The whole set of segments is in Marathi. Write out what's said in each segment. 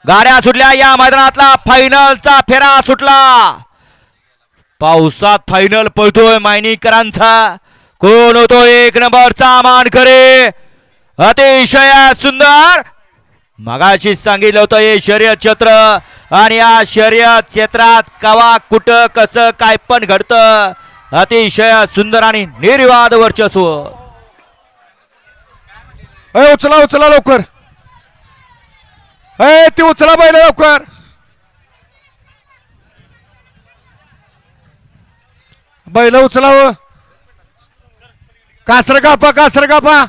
गाड्या सुटल्या. या मैदानातला फायनलचा फेरा सुटला. पावसात फायनल पळतोय मायनीकरांचा. कोण होतो एक नंबरचा मानकरी? अतिशय सुंदर. मगाशी सांगितलं होतं हे शर्यत क्षेत्र आणि या शर्यत क्षेत्रात कवा कुठं कसं काय पण घडतं. अतिशय सुंदर आणि निर्विवाद वर्चस्व. उचला उचला लवकर. ती उचला बैल लवकर. बैल उचलाव. कासर कापा कासर कापा.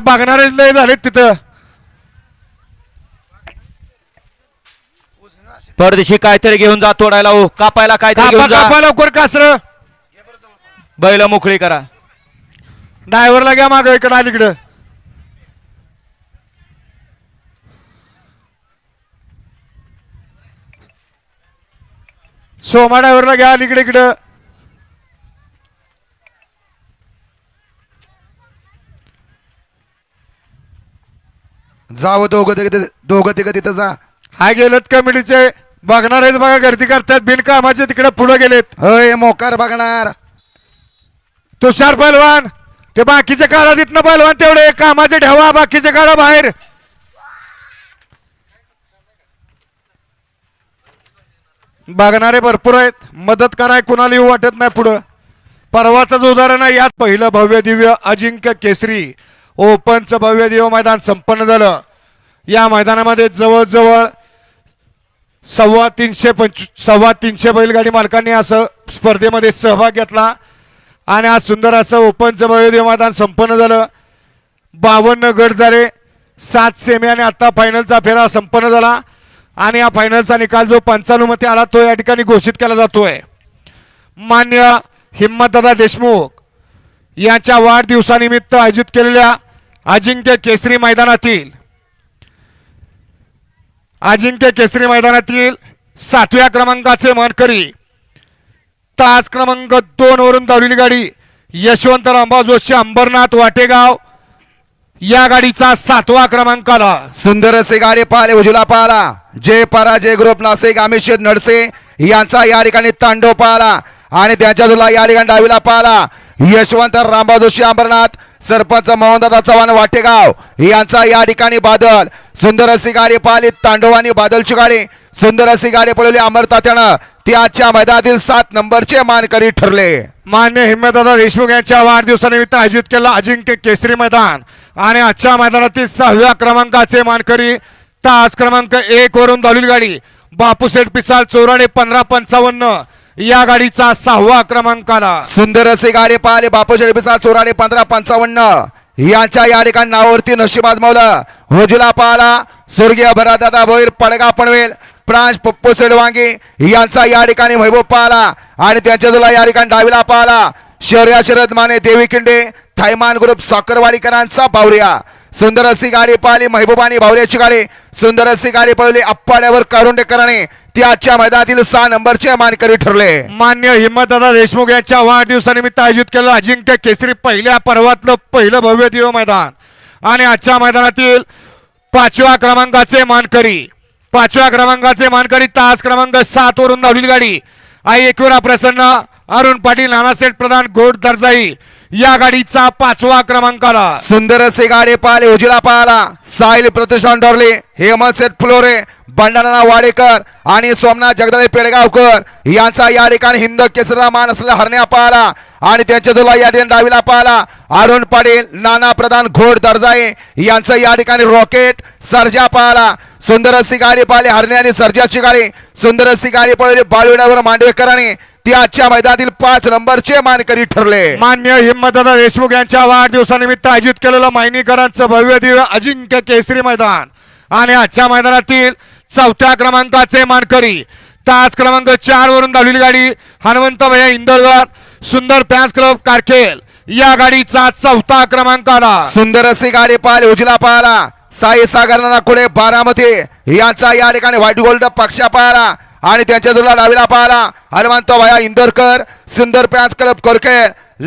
बघणारेच लय झालेत तिथं. परदेशी काहीतरी घेऊन जा तोडायला. हो कापायला काहीतरी घेऊन जा. कापा लवकर कासर. बैल मोकळी करा. ड्रायव्हरला घ्या माग इकडं अलीकडं. सोमा ड्रायव्हरला घ्या अलीकडे इकडं. जावं दोघं तिघं तिथं जा. हा गेलेत कमिटीचे. बघणारेच बघा गर्दी करतात बिनकामाचे तिकडे पुढे गेलेत. होय मोकार बघणार. तुषार पैलवान ते बाकीचे काढा तिथनं. पैलवान तेवढे कामाचे ठेवा. बाकीचे काढा बाहेर. बघणारे भरपूर आहेत. मदत कराय कुणाला येऊ वाटत नाही पुढं. परवाचंच उदाहरण आहे. यात पहिलं भव्य दिव्य अजिंक्य केसरी ओपनचं भव्य दिव्य मैदान संपन्न झालं. या मैदानामध्ये जवळजवळ 350 बैलगाडी मालकांनी असं स्पर्धेमध्ये सहभाग घेतला आणि आज सुंदर असं ओपनचं भव्य दिव्य मैदान संपन्न झालं. 52 गट झाले. 7 सेमी आणि आता फायनलचा फेरा संपन्न झाला आणि या फायनलचा निकाल जो 95 मध्ये आला तो या ठिकाणी घोषित केला जातोय. मान्य हिम्मतदादा देशमुख यांच्या वाढदिवसानिमित्त आयोजित केलेल्या अजिंक्य केसरी मैदानातील 7व्या क्रमांकाचे मानकरी तास क्रमांक 2 वरून धावलेली गाडी यशवंतराव जोशी अंबरनाथ वाटेगाव या गाडीचा 7वा क्रमांक आला. सुंदर असे गाडी पाहिले उजला पाहला. जय पराजय ग्रुप नाशिक अमित नडसे यांचा या ठिकाणी तांडव पाहला आणि त्यांच्या तुला या ठिकाणी डावीला पाहला यशवंत रामभाऊ जोशी अंबरनाथ. सरपंच मोहनदादा चव्हाण वाटेगाव यांचा या ठिकाणी बादल. सुंदर अशी गाडी पाहिली तांडवानी बादलची गाडी. सुंदर अशी गाडी पळवली अमर तात्यानं. ती आजच्या मैदानातील 7 नंबरचे मानकरी ठरले. मान्य हिम्मतदादा देशमुख यांच्या वाढदिवसानिमित्त आयोजित केला अजिंक्य केसरी मैदान आणि आजच्या मैदानातील 6व्या क्रमांकाचे मानकरी तास क्रमांक 1 वरून धावलेली गाडी बापूसेठ पिसाळ चोराडे 1555 या गाडीचा 6वा क्रमांक आला. सुंदर अशी गाडी पाहिली बापूजी पिसाळ चोराडे 1555 यांच्या या ठिकाणी नावावरती नशीब आजमावलं. उजला पाहला स्वर्गीय भरादादा भोईर पडगा पनवेल प्रांश पप्पू सेडवांगी यांचा या ठिकाणी महबूब पाहला आणि त्यांच्या तुला या ठिकाणी डावीला पाहला शर्यत माने देवी किंडे थायमान ग्रुप साखरवाडीकरांचा बावरिया. सुंदर अशी गाडी पाहिली महबूबानी बावरियाची गाडी. सुंदर अशी गाडी पळवली अप्पाड्यावर कारुंडेकरांनी. ती आजच्या मैदानातील 6 नंबरचे मानकरी ठरले. मान्य हिम्मतदादा देशमुख यांच्या वाढदिवसानिमित्त आयोजित केलं अजिंक्य केसरी पहिल्या पर्वातलं पहिलं भव्य दिव्य मैदान आणि आजच्या मैदानातील 5व्या क्रमांकाचे मानकरी तास क्रमांक 7 वरून धावलेली गाडी आई एकविरा प्रसन्न अरुण पाटील नानासेठ प्रधान घोड दर्जाई या गाडीचा 5वा क्रमांक आला. सुंदर असे गाडी पाहिले उजला पाहला साहिल प्रतिष्ठान डोरले हेमंत सेठ फुलोरे बंडाना वाडेकर आणि सोमनाथ जगदाळे पेडगावकर यांचा या ठिकाणी हिंद केसरीला मान असलेला हरण्या पाहला आणि त्यांच्या तुला या ठिकाणी डावीला पाहला अरुण पाटील नाना प्रधान घोड दर्जाई यांचा या ठिकाणी रॉकेट सर्जा पाहला. सुंदर अशी गाडी पाहिली हरण्या आणि सर्जाची गाडी. सुंदर अशी गाडी पळवली बाळविड्यावर मांडवेकरांनी. ती आजच्या मैदानातील 5 नंबरचे मानकरी ठरले. मान्य हिम्मतदादा देशमुख यांच्या वाढदिवसानिमित्त आयोजित केलेलं मायनीकरांचं भव्य दिव्य अजिंक्य केसरी मैदान आणि आजच्या मैदानातील 4थ्या क्रमांकाचे मानकरी तास क्रमांक 4 वरून धावलेली गाडी हनुमंत भैया इंदरकर सुंदर फॅन्स क्लब कारखेल या गाडीचा 4था क्रमांक आला. सुंदर अशी गाडी पाहिली उजला पाहला साई सागर कुडे बारामती यांचा या ठिकाणी व्हाईट गोल्ड पक्षा पाहिला आणि त्यांच्या जोडला डावीला पाहिला हनुमंत भाया इंदोरकर सुंदर पॅन्स क्लब कोरके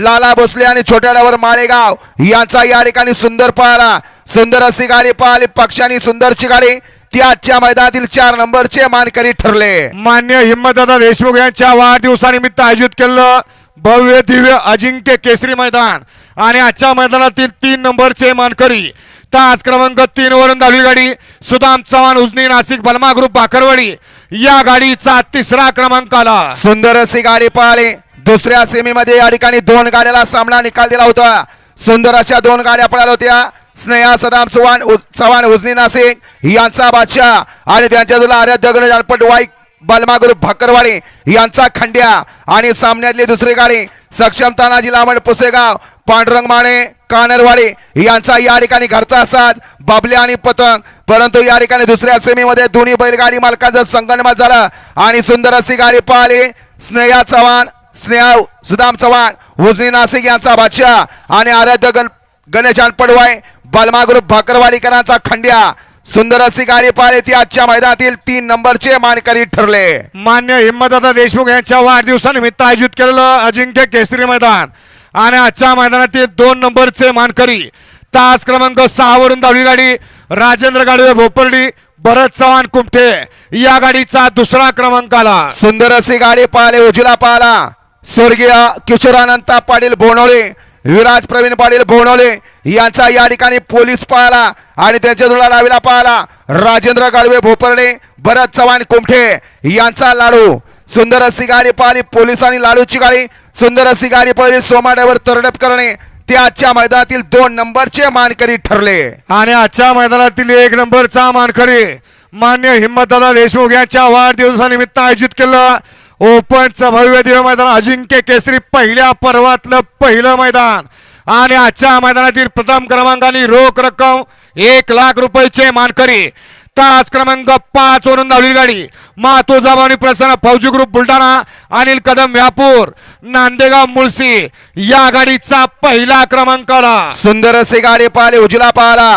लाला भोसले आणि छोट्या डावर माळेगाव यांचा या ठिकाणी सुंदर पाहिला सुंदर अशी गाडी पाहिली पक्षांनी सुंदरची गाडी ती आजच्या मैदानातील 4 नंबरचे मानकरी ठरले. मान्य हिम्मतदादा देशमुख यांच्या वाढदिवसानिमित्त आयोजित केलेलं भव्य दिव्य अजिंक्य केसरी मैदान आणि आजच्या मैदानातील 3 नंबरचे मानकरी तास क्रमांक 3 वरून धावली गाडी सुदाम चव्हाण उजनी नाशिक बलमा ग्रुप बाकरवाडी या गाडीचा 3रा क्रमांक आला. सुंदर अशी गाडी पाहिली दुसऱ्या सेमीमध्ये या ठिकाणी 2 गाड्याला सामना निकाल दिला होता. सुंदर अशा 2 गाड्या पळाल्या होत्या. स्नेहा सदाम चव्हाण उजनी नाशिक यांचा बादशाह आणि त्यांच्या जोडला आराध्य गणेश जानपट वाईक बलमा ग्रुप भाकरवाडी यांचा खंड्या आणि सामन्यातली दुसरी गाडी सक्षम तानाजी लामण पुसेगाव पांडुरंग माने कानरवाडी यांचा या ठिकाणी घरचा साज बाबले आणि पतंग. परंतु या ठिकाणी दुसऱ्या सेमीमध्ये दोन्ही बैलगाडी मालकांचा संगनमत झाला आणि सुंदर अशी गाडी पाहिली स्नेहा सुदाम चव्हाण उजनी नाशिक यांचा बादशाह आणि आराध्य गणेश पडवाय बलमा ग्रुप भाकरवाडीकरांचा खंड्या. सुंदर अशी गाडी पाहिली ती आजच्या मैदानातील 3 नंबरचे मानकरी ठरले. मान्य हिम्मतदादा देशमुख यांच्या वाढदिवसानिमित्त आयोजित केलेलं अजिंक्य केसरी मैदान आणि आजच्या मैदानातील 2 नंबरचे मानकरी तास क्रमांक 6 वरून धावली गाडी राजेंद्र गाडवे भोपर्डी भरत चव्हाण कुमठे या गाडीचा 2रा क्रमांक आला. सुंदर अशी गाडी पाहिली उजला पाहिला स्वर्गीय किशोरानंत पाटील बोनोळे विराज प्रवीण पाटील बोनोळे यांचा या ठिकाणी पोलीस पाहिला आणि त्यांच्या जोडला डावीला पाहिला राजेंद्र गाडवे भोपर्डे भरत चव्हाण कुमठे यांचा लाडू. सुंदर अशी गाडी पाहिली पोलिसांनी लाडूची गाडी सुंदर अशी गाडी पाहिली सोमा ड्रायव्हर तरडप करणे ते आजच्या मैदानातील 2 नंबरचे मानकरी ठरले. आणि आजच्या मैदानातील 1 नंबरचा मानकरी मान्य हिम्मतदादा देशमुख यांच्या वाढदिवसानिमित्त आयोजित केलं ओपनचं भव्य दिव्य मैदान अजिंक्य केसरी पहिल्या पर्वातलं पहिलं मैदान आणि आजच्या मैदानातील प्रथम क्रमांकाने रोख रक्कम 1 लाख रुपयाचे मानकरी तास क्रमांक 5 वरून धावली गाडी मातो जाबानी प्रसन्न फौजी ग्रुप बुलढाणा अनिल कदम व्यापूर नांदेगाव मुळशी या गाडीचा 1ला क्रमांक आला. सुंदर अशी गाडी पाहिली उजला पाहिला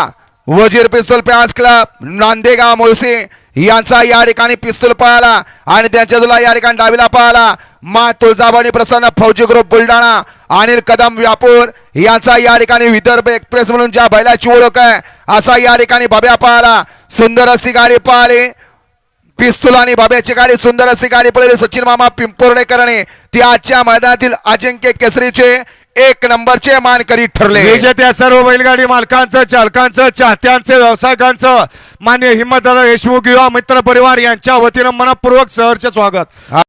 वजीर पिस्तूल पॅन्स क्लब नांदेगाव मुळशी यांचा या ठिकाणी पिस्तूल पाहिला आणि त्यांच्या जोडला या ठिकाणी डावीला पाहिला मा तुळजाभवानी प्रसन्न फौजी ग्रुप बुलढाणा अनिल कदम व्यापूर यांचा या ठिकाणी विदर्भ एक्सप्रेस म्हणून ज्या बैलाची ओळख आहे असा या ठिकाणी बाब्या पाहिला. सुंदर अशी गाडी पाहिली पिस्तूल आणि बाब्याची गाडी सुंदर अशी गाडी पळली सचिन मामा पिंपोर्डेकरने ती आजच्या मैदानातील अजिंक्य केसरीचे 1 नंबरचे मानकरी ठरले. विजेत्या सर्व बैलगाडी मालकांचं चालकांचं चाहत्यांचं व्यावसायिकांचं मान्य हिम्मतदादा देशमुख युवा मित्र परिवार यांच्या वतीनं मनपूर्वक सहर्ष स्वागत.